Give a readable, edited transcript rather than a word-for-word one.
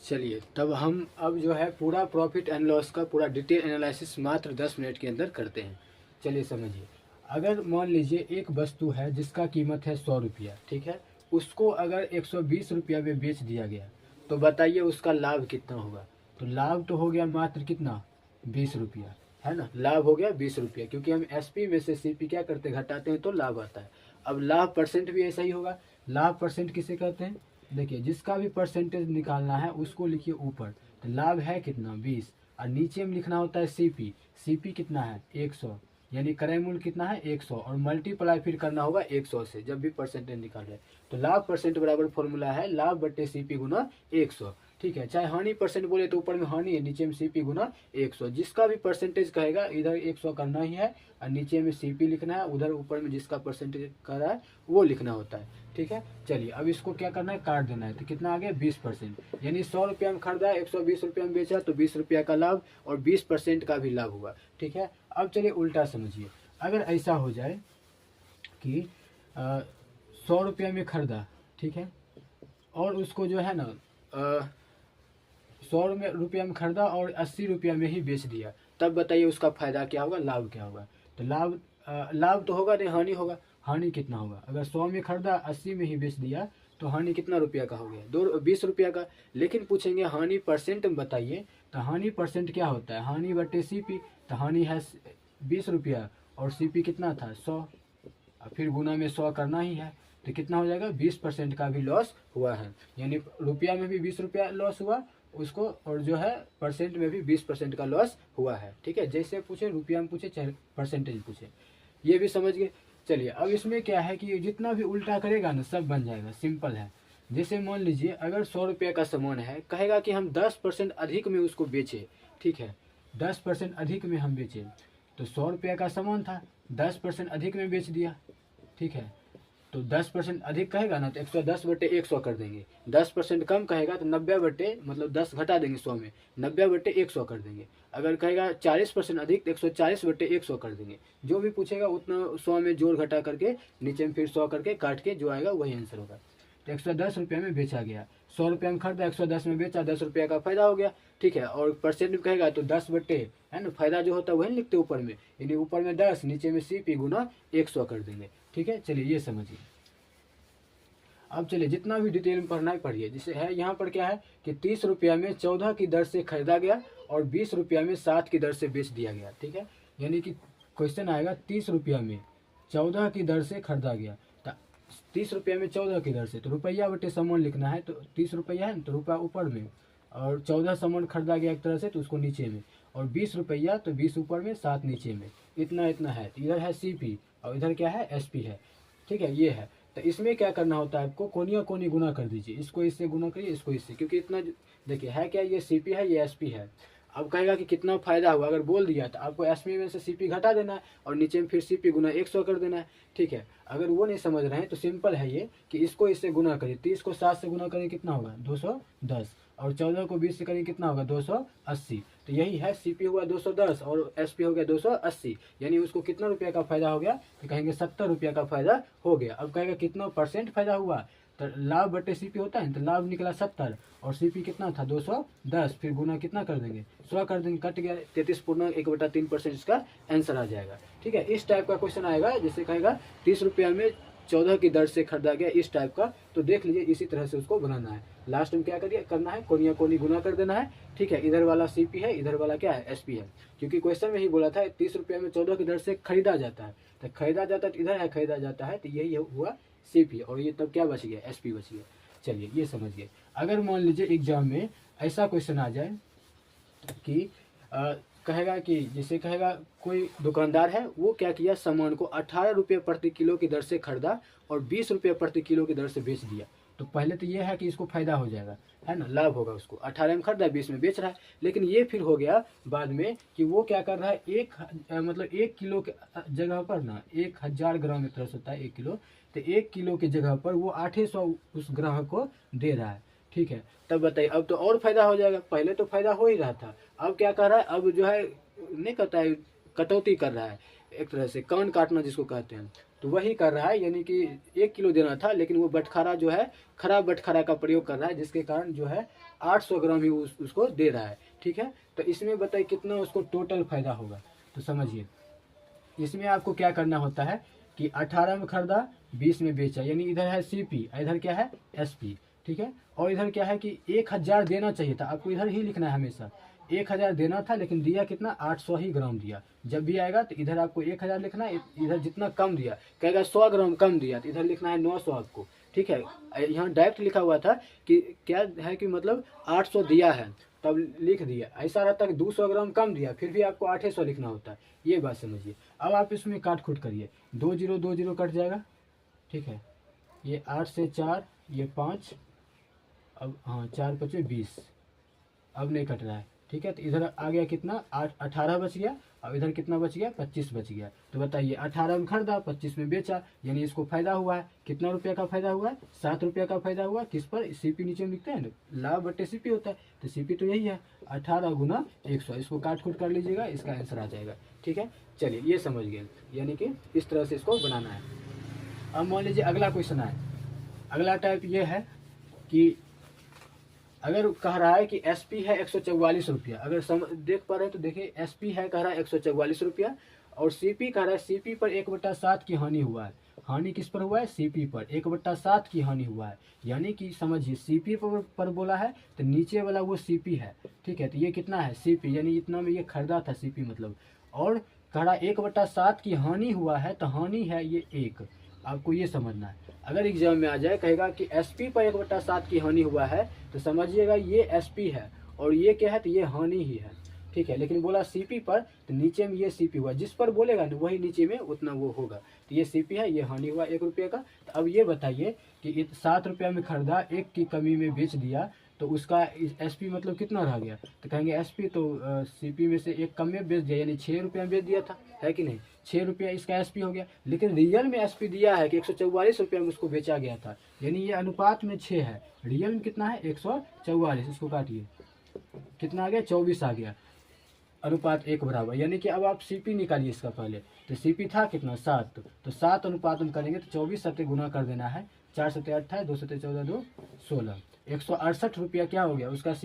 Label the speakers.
Speaker 1: चलिए तब हम अब जो है पूरा प्रॉफिट एंड लॉस का पूरा डिटेल एनालिसिस मात्र 10 मिनट के अंदर करते हैं। चलिए समझिए, अगर मान लीजिए एक वस्तु है जिसका कीमत है 100 रुपया, ठीक है, उसको अगर 120 रुपया में बेच दिया गया तो बताइए उसका लाभ कितना होगा। तो लाभ तो हो गया मात्र कितना, 20 रुपया, है ना, लाभ हो गया 20 रुपया, क्योंकि हम एसपी में से सीपी क्या करते हैं, घटाते हैं तो लाभ आता है। अब लाभ परसेंट भी ऐसा ही होगा। लाभ परसेंट किसे कहते हैं, देखिए जिसका भी परसेंटेज निकालना है उसको लिखिए ऊपर। तो लाभ है कितना 20, और नीचे में लिखना होता है सीपी। सीपी कितना है 100, यानी क्रय मूल्य कितना है 100, और मल्टीप्लाई फिर करना होगा 100 से जब भी परसेंटेज निकाल रहे हैं। तो लाभ परसेंट बराबर फॉर्मूला है लाभ बट्टे सीपी गुना 100, ठीक है। चाहे हानि परसेंट बोले तो ऊपर में हानि है, नीचे में सीपी गुना 100। जिसका भी परसेंटेज कहेगा इधर 100 करना ही है, और नीचे में सीपी लिखना है, उधर ऊपर में जिसका परसेंटेज कर रहा है वो लिखना होता है, ठीक है। चलिए अब इसको क्या करना है, काट देना है। तो कितना आ गया 20%, यानी 100 रुपया में खरीदा, 120 रुपया में बेचा, तो 20 रुपया का लाभ और 20% का भी लाभ हुआ, ठीक है। अब चलिए उल्टा समझिए, अगर ऐसा हो जाए कि 100 रुपया में खरीदा, ठीक है, और उसको जो है ना 100 रुपया में खरीदा और 80 रुपया में ही बेच दिया, तब बताइए उसका फायदा क्या होगा, लाभ क्या होगा। तो लाभ तो होगा नहीं, हानि होगा। हानि कितना होगा, अगर 100 में खरीदा 80 में ही बेच दिया तो हानि कितना रुपया का हो गया, 20 रुपया का। लेकिन पूछेंगे हानि परसेंट में बताइए, तो हानि परसेंट क्या होता है, हानि बटे सीपी। तो हानि है 20 रुपया और सीपी कितना था 100, फिर गुना में 100 करना ही है, तो कितना हो जाएगा 20% का भी लॉस हुआ है। यानी रुपया में भी 20 रुपया लॉस हुआ उसको, और जो है परसेंट में भी 20% का लॉस हुआ है, ठीक है। जैसे पूछे रुपया में पूछे चाहे परसेंटेज पूछे, ये भी समझ गए। चलिए अब इसमें क्या है कि जितना भी उल्टा करेगा ना सब बन जाएगा, सिंपल है। जैसे मान लीजिए अगर 100 रुपये का सामान है, कहेगा कि हम 10% अधिक में उसको बेचे, ठीक है, 10% अधिक में हम बेचे। तो 100 रुपये का सामान था, 10% अधिक में बेच दिया, ठीक है। तो 10% अधिक कहेगा ना तो 110 बटे 100 कर देंगे। 10% कम कहेगा तो 90 बटे मतलब 10 घटा देंगे 100 में, 90 बटे 100 कर देंगे। अगर कहेगा 40% अधिक तो 140 बटे 100 कर देंगे। जो भी पूछेगा उतना 100 में जोड़ घटा करके नीचे में फिर 100 करके काट के जो आएगा वही आंसर होगा। तो 110 रुपये में बेचा गया, 100 रुपये में खरीदा, 110 में बेचा, 10 रुपये का फायदा हो गया, ठीक है। और परसेंट में कहेगा तो 10 बटे, है ना, फायदा जो होता है वही लिखते ऊपर में, यानी ऊपर में 10 नीचे में सीपी गुना 100 कर देंगे, ठीक है। चलिए ये समझिए। अब चलिए जितना भी डिटेल में पढ़ना है पढ़िए। जैसे है यहाँ पर क्या है कि 30 रुपया में 14 की दर से खरीदा गया और 20 रुपया में 7 की दर से बेच दिया गया, ठीक है। यानी कि क्वेश्चन आएगा 30 रुपया में 14 की दर से खरीदा गया, तो 30 रुपया में 14 की दर से, तो रुपया बटे सामान लिखना है। तो 30 रुपया है तो रुपया ऊपर में, और 14 सामान खरीदा गया एक तरह से तो उसको नीचे में, और 20 रुपया तो 20 ऊपर में 7 नीचे में, इतना इतना है। तो इधर है सीपी और इधर क्या है एसपी है, ठीक है, ये है। तो इसमें क्या करना होता है आपको, कोनिया कोनी गुना कर दीजिए, इसको इससे गुना करिए, इसको इससे, क्योंकि इतना देखिए है क्या, ये सीपी है ये एसपी है। अब कहेगा कि कितना फायदा हुआ, अगर बोल दिया तो आपको एसपी में से सीपी घटा देना है और नीचे में फिर सीपी गुना 100 कर देना है, ठीक है। अगर वो नहीं समझ रहे हैं तो सिंपल है ये कि इसको इससे गुना करिए, 30 को 7 से गुना करिए कितना होगा 210, और 14 को 20 से करिए कितना होगा 280। तो यही है, सीपी हुआ 210 और एसपी हो गया 280, यानी उसको कितना रुपया का फायदा हो गया, तो कहेंगे 70 रुपया का फायदा हो गया। अब कहेगा कितना परसेंट फायदा हुआ, तो लाभ बटे सीपी होता है, तो लाभ निकला 70 और सीपी कितना था 210, फिर गुना कितना कर देंगे 100 कर देंगे, कट गया 33.1/3% इसका आंसर आ जाएगा, ठीक है। इस टाइप का क्वेश्चन आएगा, जैसे कहेगा 30 रुपया में 14 की दर से खरीदा गया, इस टाइप का। तो देख लीजिए इसी तरह से उसको बनाना है। लास्ट में क्या करिए करना है, कोनिया कोनी गुना कर देना है, ठीक है। इधर वाला सीपी है, इधर वाला क्या है एसपी है, क्योंकि क्वेश्चन में ही बोला था 30 रुपया में 14 की दर से खरीदा जाता है, तो खरीदा जाता है तो इधर है खरीदा जाता है, तो यही हुआ सीपी, और ये तब क्या बच गया एसपी बच गया। चलिए ये समझिए। अगर मान लीजिए एग्जाम में ऐसा क्वेश्चन आ जाए कि कहेगा कि जैसे कहेगा कोई दुकानदार है, वो क्या किया, सामान को 18 रुपये प्रति किलो की दर से खरीदा और 20 रुपये प्रति किलो की दर से बेच दिया। तो पहले तो ये है कि इसको फायदा हो जाएगा, है ना, लाभ होगा उसको, 18 में खरीदा 20 में बेच रहा है। लेकिन ये फिर हो गया बाद में कि वो क्या कर रहा है, मतलब 1 किलो के जगह पर ना 1000 ग्राम एक तरह से होता है 1 किलो, तो 1 किलो की जगह पर वो 800 उस ग्राहक को दे रहा है, ठीक है। तब बताइए अब तो और फायदा हो जाएगा, पहले तो फायदा हो ही रहा था, अब क्या कर रहा है, अब जो है नहीं कहता है कटौती कर रहा है, एक तरह से कान काटना जिसको कहते हैं। तो वही कर रहा है, यानी कि 1 किलो देना था, लेकिन वो बटखारा जो है खराब बटखारा का प्रयोग कर रहा है, जिसके कारण जो है 800 ग्राम ही उसको दे रहा है। ठीक है, तो इसमें बताइए कितना उसको टोटल फायदा होगा। तो समझिए, इसमें आपको क्या करना होता है कि 18 में खरीदा, 20 में बेचा, यानी इधर है सीपी, इधर क्या है एसपी। ठीक है, और इधर क्या है कि 1000 देना चाहिए था, आपको इधर ही लिखना है हमेशा। 1000 देना था, लेकिन दिया कितना, 800 ही ग्राम दिया। जब भी आएगा तो इधर आपको 1000 लिखना है, इधर जितना कम दिया, कहेगा 100 ग्राम कम दिया, तो इधर लिखना है 900 आपको। ठीक है, यहाँ डायरेक्ट लिखा हुआ था कि क्या है कि मतलब 800 दिया है, तब लिख दिया। ऐसा रहता है कि 200 ग्राम कम दिया, फिर भी आपको 800 लिखना होता है। ये बात समझिए। अब आप इसमें काट खुट करिए, 2 0 कट जाएगा। ठीक है, ये 8 से 4, ये 5, अब हाँ 4 5 20, अब नहीं कट रहा है। ठीक है, तो इधर आ गया कितना, 18 बच गया। अब इधर कितना बच गया, 25 बच गया। तो बताइए 18 में खरीदा, 25 में बेचा, यानी इसको फायदा हुआ है। कितना रुपया का फायदा हुआ है, 7 रुपया का फायदा हुआ। किस पर, सीपी नीचे में लिखते हैं ना, लाभ बट्टे सीपी होता है, तो सीपी तो यही है 18 गुना 100। इसको काट खुट कर लीजिएगा, इसका आंसर आ जाएगा। ठीक है, चलिए ये समझ गए, यानी कि इस तरह से इसको बनाना है। अब मान लीजिए अगला क्वेश्चन है। अगला टाइप ये है कि अगर कह रहा है कि एसपी है 144 रुपया, अगर देख पा रहे हैं तो देखिए, एसपी है कह रहा है 144 रुपया, और सीपी कह रहा है सीपी पर 1/7 की हानि हुआ है। हानि किस पर हुआ है, सीपी पर 1/7 की हानि हुआ है। यानी कि समझिए, सीपी पर बोला है तो नीचे वाला वो सीपी है। ठीक है, तो ये कितना है सीपी, यानी इतना में ये खरीदा था सीपी मतलब, और कह रहा 1/7 की हानि हुआ है, तो हानि है ये 1। आपको ये समझना है। अगर एग्जाम में आ जाए कहेगा कि एसपी पर 1/7 की हानि हुआ है, तो समझिएगा ये एसपी है और ये क्या है, तो ये हानि ही है। ठीक है, लेकिन बोला सीपी पर, तो नीचे में ये सीपी हुआ, जिस पर बोलेगा ना वही नीचे में उतना वो होगा। तो ये सीपी है, ये हानि हुआ 1 रुपये का। तो अब ये बताइए कि 7 रुपया में खरीदा, 1 की कमी में बेच दिया, तो उसका एसपी मतलब कितना रह गया। तो कहेंगे एसपी तो सीपी में से 1 कम में बेच दिया, यानी 6 रुपया में बेच दिया था, है कि नहीं। 6 रुपया इसका एसपी हो गया, लेकिन रियल में एसपी दिया है कि 144 रुपया में उसको बेचा गया था, यानी ये अनुपात में 6 है। रियल में कितना है, 144। इसको काटिए, कितना आ गया, 24 आ गया, अनुपात 1 बराबर। यानी कि अब आप सीपी निकालिए इसका पहले। तो सीपी था कितना, 7, तो 7 अनुपात हम करेंगे तो 24 से गुना कर देना है। 4 7 18, 2 7 14, 2 16, 168 रुपया क्या हो गया उसका सीपी।